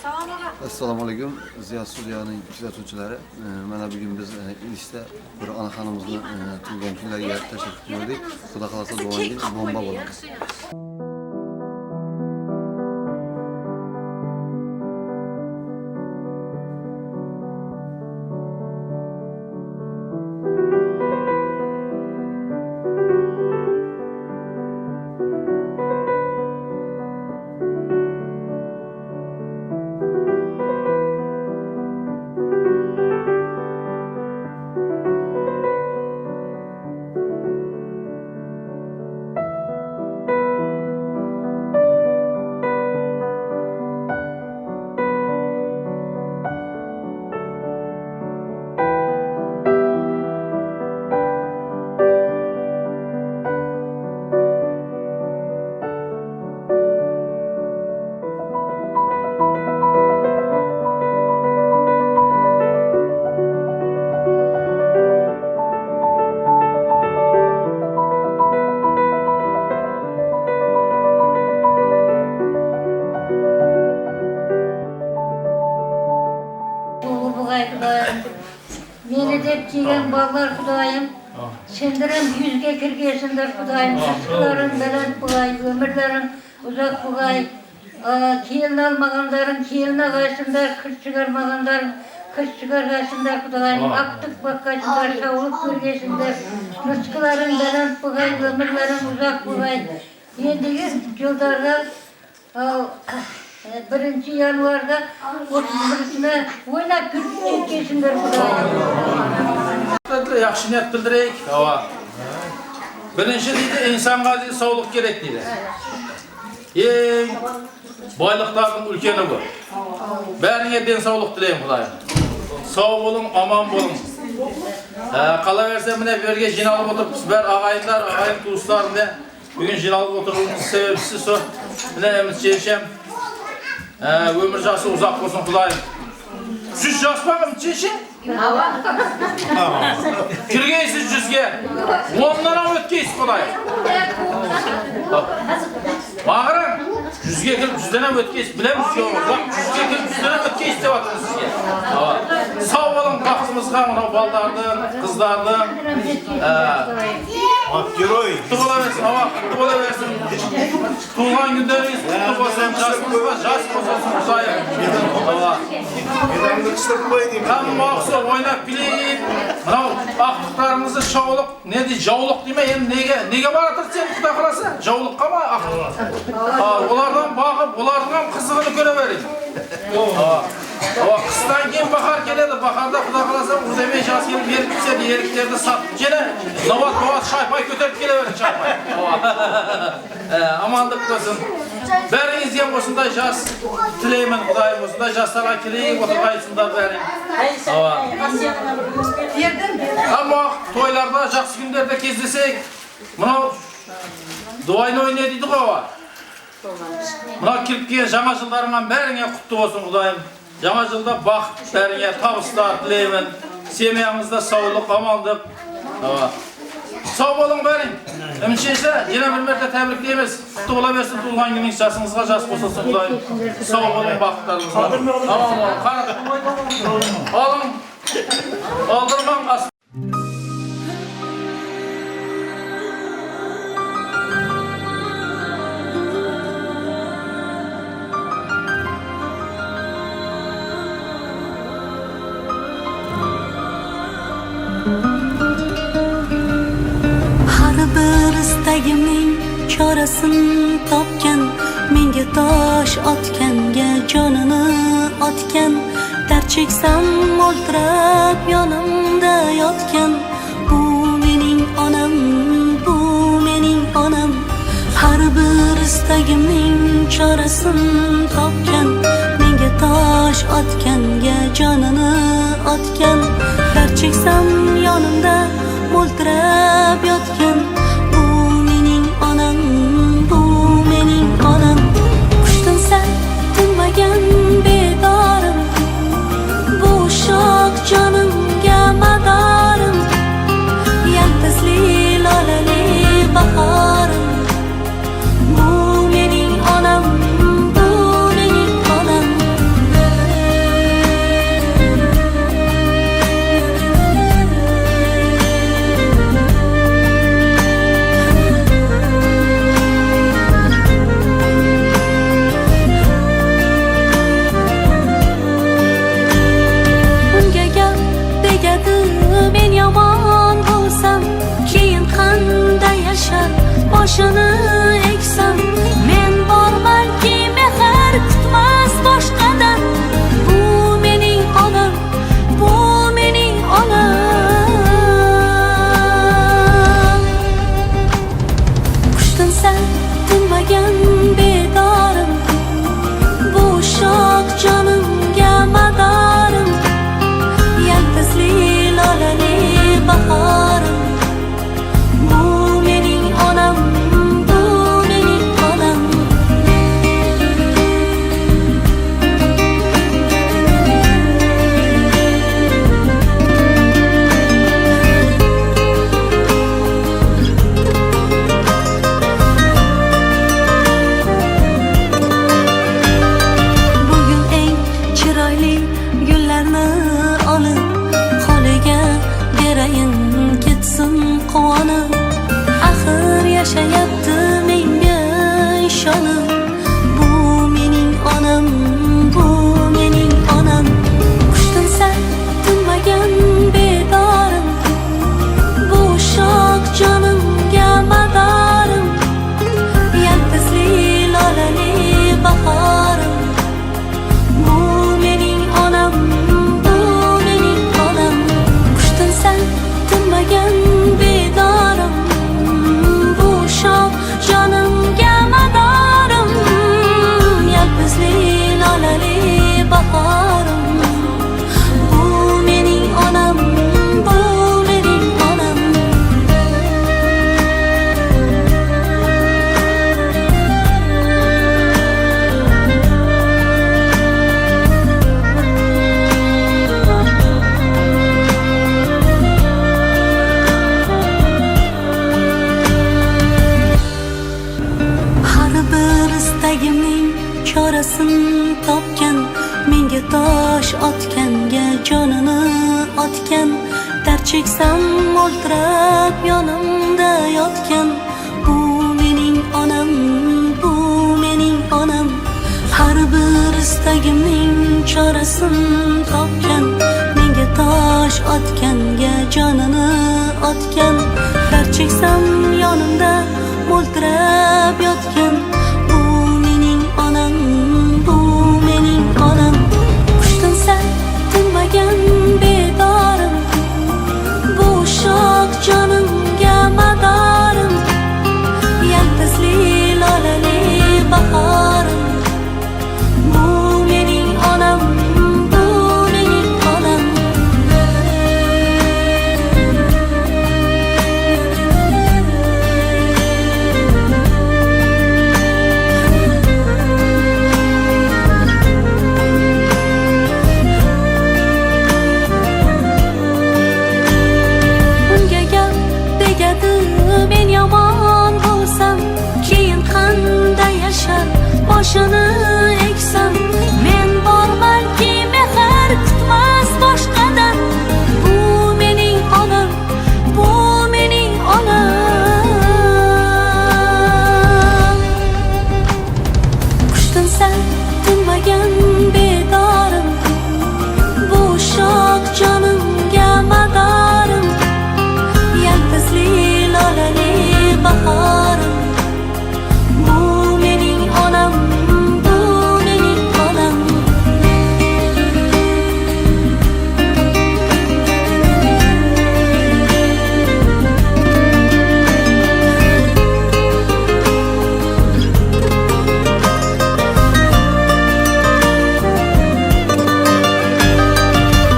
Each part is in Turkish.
Assalomu alaykum, Ziyo studiyaning kuzatuvchilari. Mana bugun biz Ilishda bir onaxonimizni tug'ilgan kunlariga tashrif buyurdik. Xudo xolasa duoying bomba bo'ladi. Meni dep kelgan ballar Xudoyim, sendirim yüzge kirgesindir Xudoyim, rızıkların bilen bulay, ömürlerin uzak bulay, kelin almaganların kelin ağaysınlar, kız çıkarmaganların kız çıkargasınlar Xudoyim, aktık bakkaysınlar, sağlık görgesindir, rızıkların bilen bulay, ömürlerin uzak bulay. Endigi yıllarda 1 yanvarda 31'sine oynap yürüyüp geçindir Xudoyim. Yaxshi niyat bildiraylik. Birinchi deydi, insonga deydi sog'liq kerak deydi. Eng boyliqlarning ulkani bu. Bariga den sog'liq tilayman Xudoyim. Sog' bo'ling, omon bo'ling. Qalaversa mana bu yerga jinoalib o'tiribsiz, bar og'ayinlar, og'ayin do'stlarimni bugun jinoalib o'tirganimiz sababchisi shu. Mana emizchesham ömür jası uzak olsun Xudoyim. 100 yaş bakım çeşi? Kirgeysiz 100'ge. 10'dan ötkeysiz Xudoyim. Bağırın. 100'ge kirip 100'den ötkeysiz. Bilemiz yok. 100'ge kirip 100'den ötkeysiz de bakın sizge. Sağ olun baktığımızga ona baldardım, kızlardım. Geroy. Kutlu olaversin, kutlu olaversin. Tuğlan günleriniz kutlu olsun, jasınızda jas olsun Xudoyim. Medamda kıştırtmayı diyeyim. Tam maqsud oynab bileyim. Mana aqliqlarimizni shovliq, ne deydi, javliq dema, endi nega baratirsan Xudo xolasa? Javliqqa mı aqliq? Ulardan baqib, ulardan qizig'ini ko'ravering. Qisdan keyin bahar keladi, baharda Xudo xolasa Uzbek jas kelib berib ketsa, yeriklarni satib keladi. Zavod shaypay ko'tarib kelaverin shaypay. Amanlik bo'lsin. Bäringiz ham o'shunday jas tilayman Xudoyim, o'shunday jaslarga kelib o'tirgaysizlar bäring. Ammo to'ylarda, yaxshi kunlarda kezdesek, mana duoyni o'ynaydik ova. Mana kirib kelgan жаңа жылдарыңdan bäringga qutlu bo'lsin Xudoyim. Жаңа жылda baxt bäringga tavslar tilayman. Semyamizda sog'lik, omonlik. Sağ olun bäring. Hemşehre, yine bir mertebe tebriklaymiz. Kutlu olaversin tuğulgan gününüz, jasınızga jas bolsun Xudoyim. Sağ olun baxtlarınızga. Tamam olun, qara. Alın. Aldırmam as. Istagimning chorasini topgan, menga tosh otganga jonini otgan, dard cheksam o'ltirib yonimda yotgan. Bu mening onam, bu mening onam. Har bir istagimning chorasini topgan, menga tosh otganga jonini otgan, dard cheksam yonimda o'ltirib yotgan. otganga jonini otgan dard cheksam o'ltirib yonimda yotgan bu mening onam bu mening onam har bir istagimning chorasini topgan menga tosh otganga jonini otgan dard cheksam yonimda o'ltirib yotgan bu mening onam bu mening onam qushtinsa tinmagan bedorim bu shoh jonimga madorim yaltizli lolali bahorim bu mening onam bu mening onam unga gap tegadi men yomon bo'lsam keyin qanday yashar boshini eksam men bormanki mehr kutmas boshqadan bu mening onam bu mening onam qushtinsa tinmagan bedorim bu shoh jonimga madorim yaltizli lolali bahorim bu mening onam bu mening onam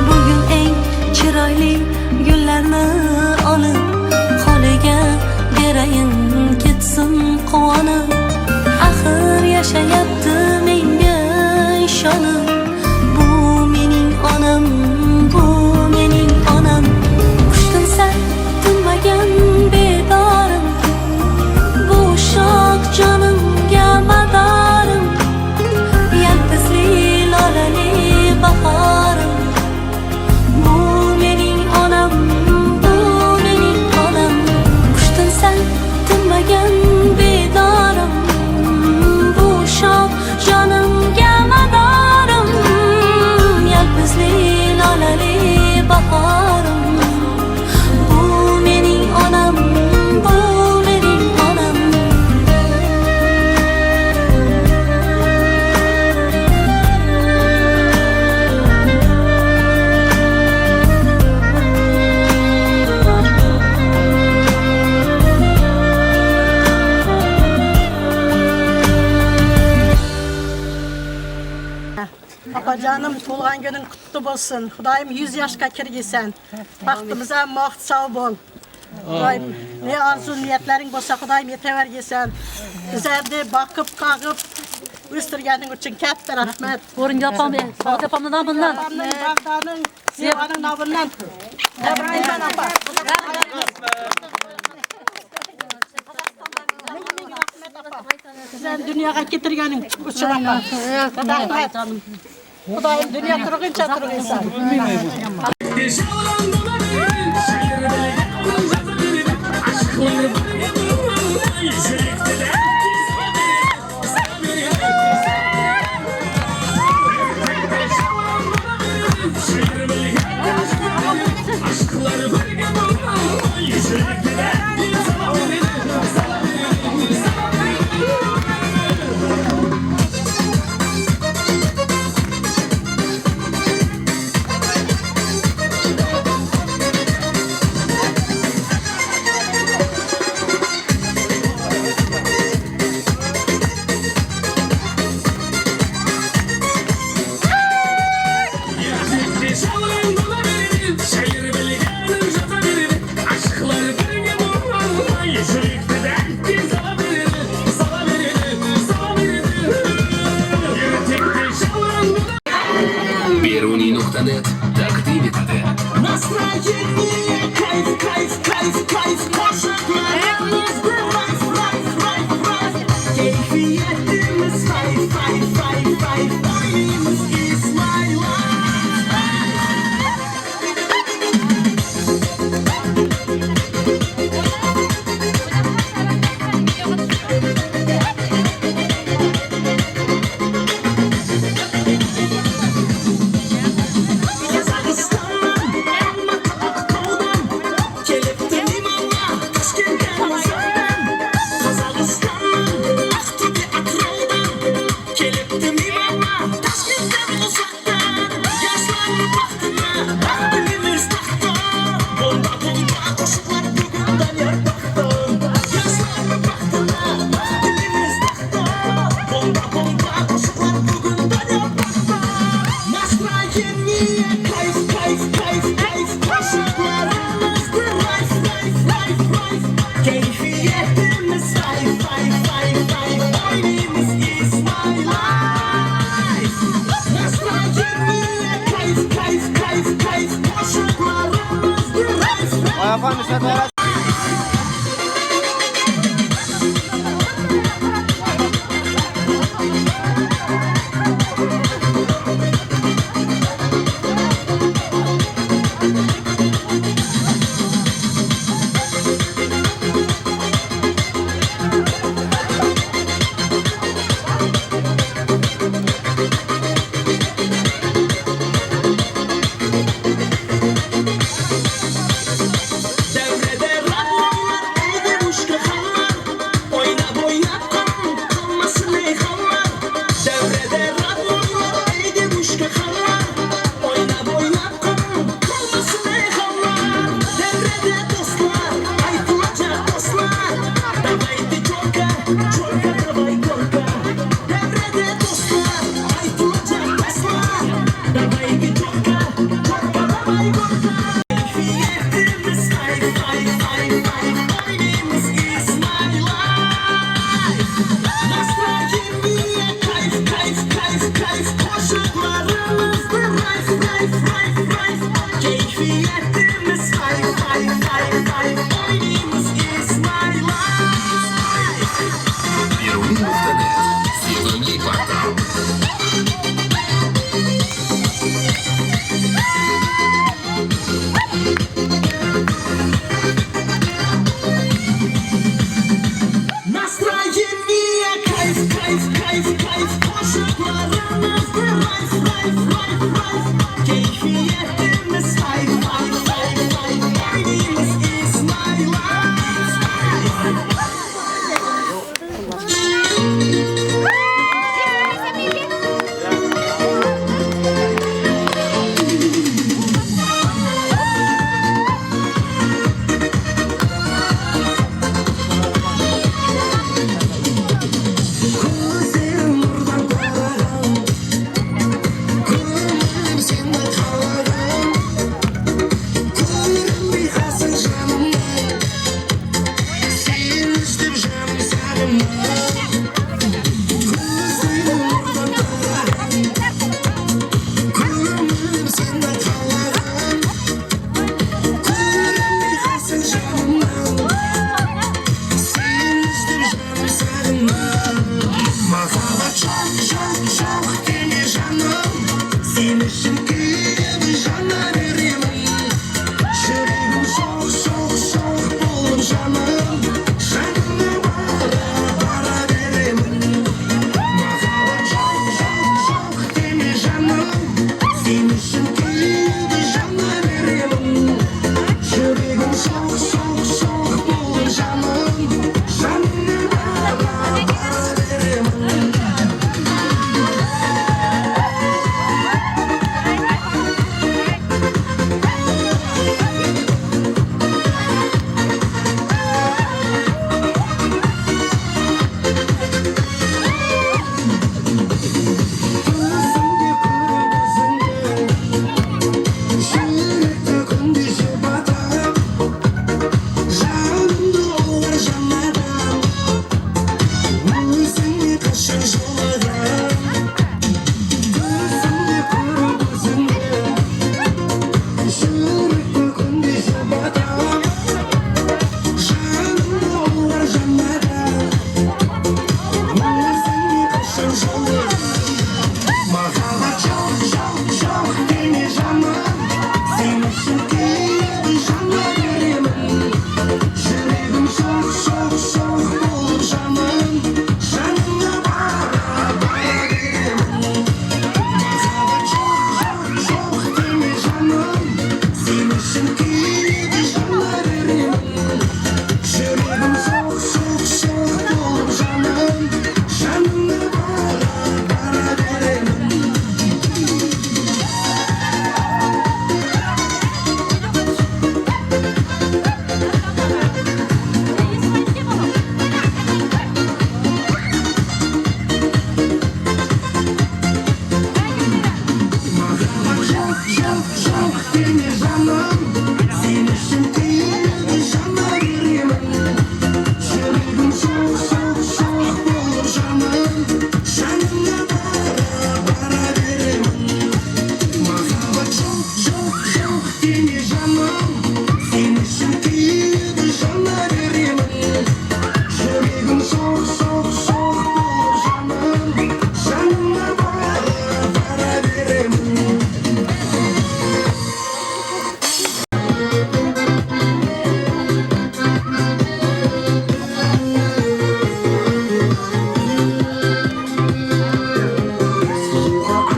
bugun eng chiroyli gullarni olib holiga berayin ketsin quvonib axir yashayapti menga ishonib bu mening onam bu mening onam qushtinsa tinmagan bedorim bu shoh jonimga madorim yaltizli lolali bahorim bu mening onam bu mening onam qushtinsa tinmagan bedorim bu shoh jonimga madorim yaltizli lolali bahorim bu mening onam bu mening onam Apacanım to'lg'an kuning qutlu bo'lsin. Xudoyim 100 yoshga kirgizsan. Baxtimizga moxt sog' bo'l. Xudoyim ne arzu niyatlaring bo'lsa Xudoyim yetavergizsan. Bizlarni boqib, qog'ib o'stirganing uchun katta rahmat. o'ringa opamdan bundan Bag'doning, Zevaning nomidan. Tabrayman opa. Sen dunyoga keltirganing uchun opa. Rahmat. Xudoyim dunyo turguncha turg'insan.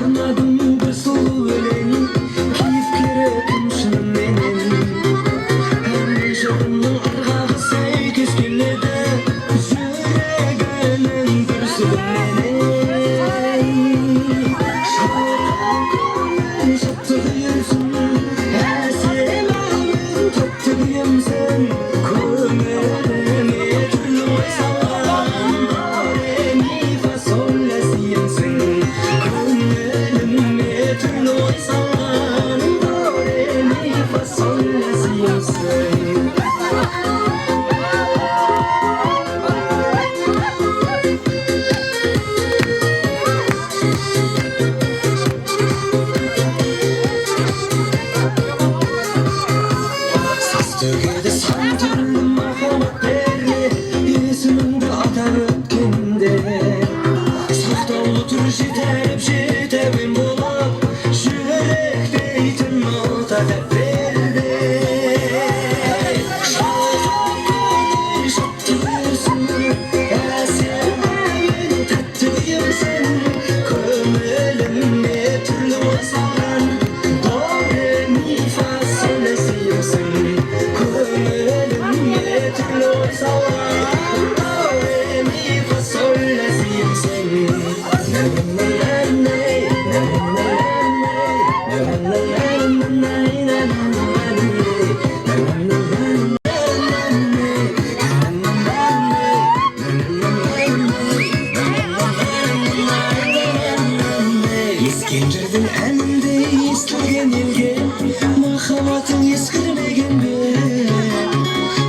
Anladım bu solu öleni keyiflere komşunum benim Her canımın argağı sekiz güllede Yüreğinin gürsülüm benim Şarkı şattırıyorsun Her sevmemin tattırıyorsun Kömürüme türlü oysalar Do, re, mi, fa, sol, la, si, sin Kömürüme türlü oysalar Do, re, mi, fa, sol, la, si, sin Sözlüğüde sandırıldım merhametleri Yüzümünde atar ötkende Safta ulutur jiterip jitebim bulap Yürekteydim o taleplerde Şarkı şattırıyorsun Esememin tattırıyorsun Kömürüme türlü oysalar Do, re, mi, fa, sol, la, si, sin Kömürüme türlü oysalar Do, re, mi, fa, sol, la, si, sin İskender'den endi istergen elge Mahavatın eskirmegen be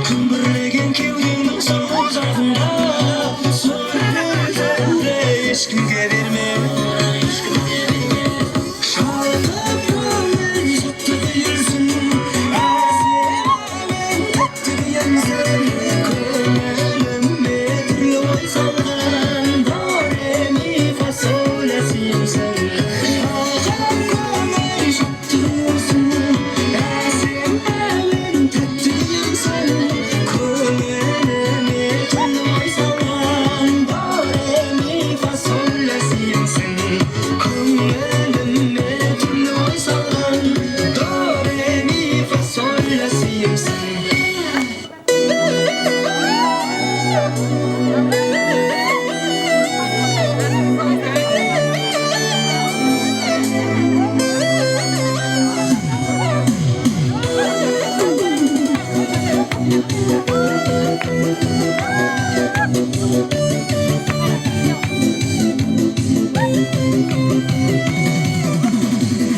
Kümbürlegen kevgenin soğuk zarfında Soğuklarında eşkimge verme Şarkı gönlün şattırıyorsun Esememin tattırıyorsun Kömürüme türlü oysalar Do, re, mi, fa, sol, la, si, sin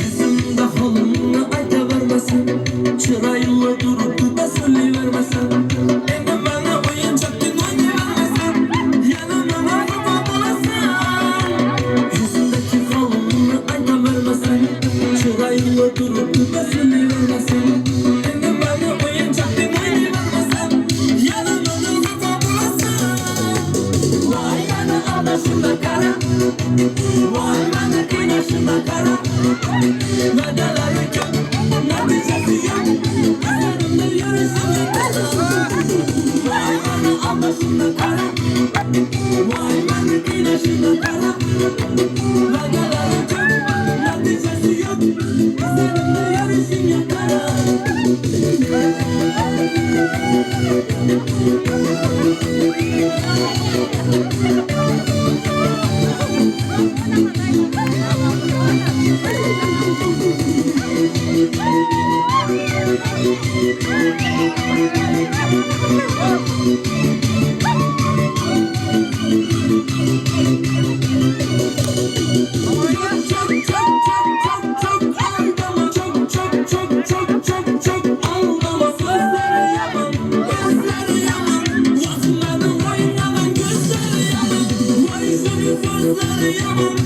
Kızımda kolumla ayta varmasın Çırayla durup da söyleyivermesin Emin bana oyuncaktın oynayivermesin Yanıma varma bulasın Yüzündeki kolumla ayta varmasın Çırayla durup da söyleyivermesin Emin bana oyuncaktın oynayivermesin Yanıma varma bulasın Vay bana anasında kara Vay bana kıynaşında kara Vadaları çok, neticesi yok Üzerinde yürüsün yakada Vay bana anasında kara Vay bana kıynaşında kara Vadaları çok, neticesi yok Üzerinde yürüsün yakada Çok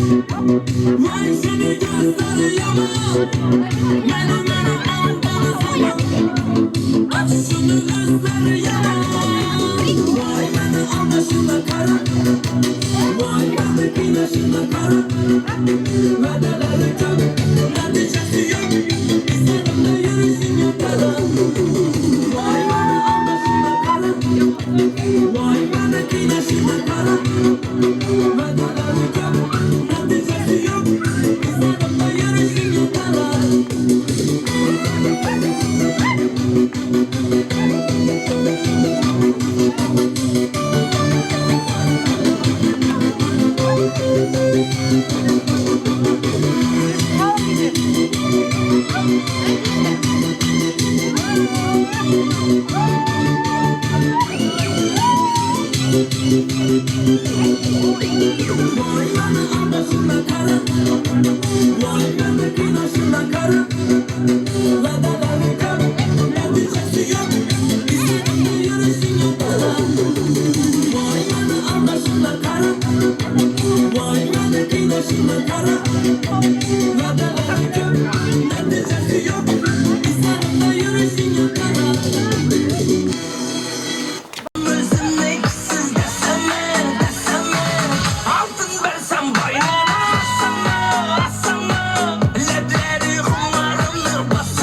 Vay seni gözleri yaman Meni aldana zaman Aç şunu gözleri yaman Vay meni anlaşına kara Vay meni güneşine kara Vedeleri çok neticesi yok İsterimde yürüsün yatara Vay meni anlaşına kara Vay meni güneşine kara Vedeleri çok neticesi yok İsterimde yürüsün yatara Vay beni anlaşına kara Vay beni güneşine kara Vedeleri kara Neticesi yok İsterimde yürüsün yatara Vay beni anlaşına kara Vay beni güneşine kara Vedeleri kara Neticesi yok İsterimde yürüsün yatara Altın versem bayrağına asana Ledleri kumarımdır bas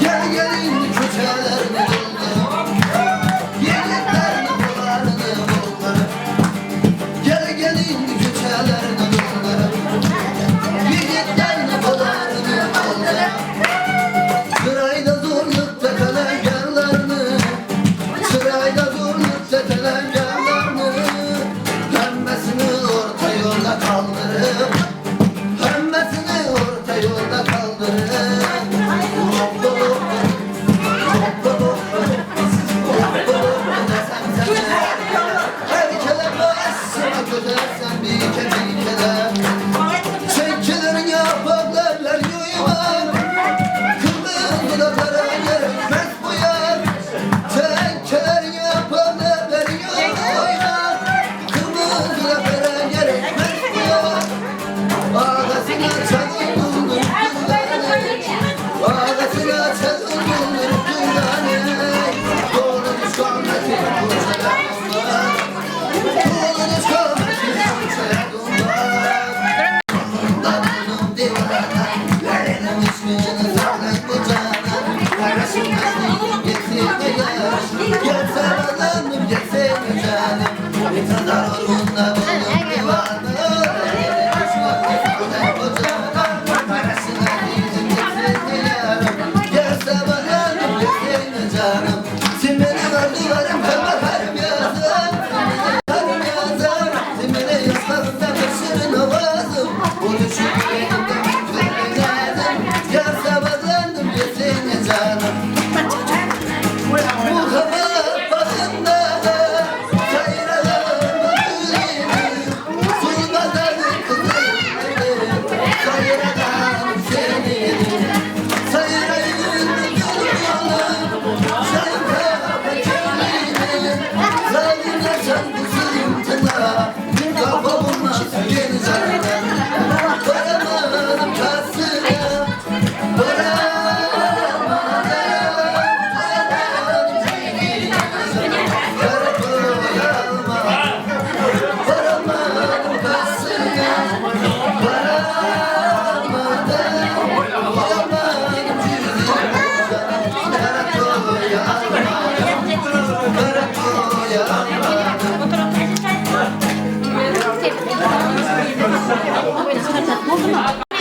Gel gelin köçelerini doldurun, yiğitlerin kollarını doldurun. Gel gelin köçelerini doldurun, yiğitlerin kollarını doldurun. Sırayla zorluk tepeler yerlerini, sırayla zorluk tepeler yerlerini. Pembesini orta yolda kaldırıp, pembesini orta yolda kaldırıp. Hoppa hoppa, hoppa hoppa, hoppa hoppa desem sana. Her kele başıma götürsen bir kele. Çekilerin yapraklarlar yuyular, kırmızı dudaklara gerekmez bu yar. Çekilerin yapraklarlar yuyular, kırmızı dudaklara gerekmez bu yar. Ağasına çalın buldur dündane, ağasına çalın buldur dündane. Doğru düşkanlık kurşalar bunlar, doğru düşkanlık kurşalar bunlar. Damlım divana, verelim üstünü sağlık bucağına. Karışımdan getirme yaş, gel sarılanım gelsene canım. Bir kadar ormunda bulun divana, verelim üstünü sağlık bucağına. Karışımdan getirme yarım, gel sarılanım gelsene canım. Simeni ardılarım ben bakarım yazım, simeni arım yazım. Simeni yaslarında başırın avazım, o düşük benim de bitmem lazım. Yar sabahlandım yesene canım. Bu kafa bağında sayıralarım ödülünü, sulmadanın kızıyım, sayıralarım seni. Sayırayım ödülünü, sen kafa kendini, zalimle sen kızıyım tına. Kafa bulmaz yeni canım. Varamadım kasına, Oldu mu?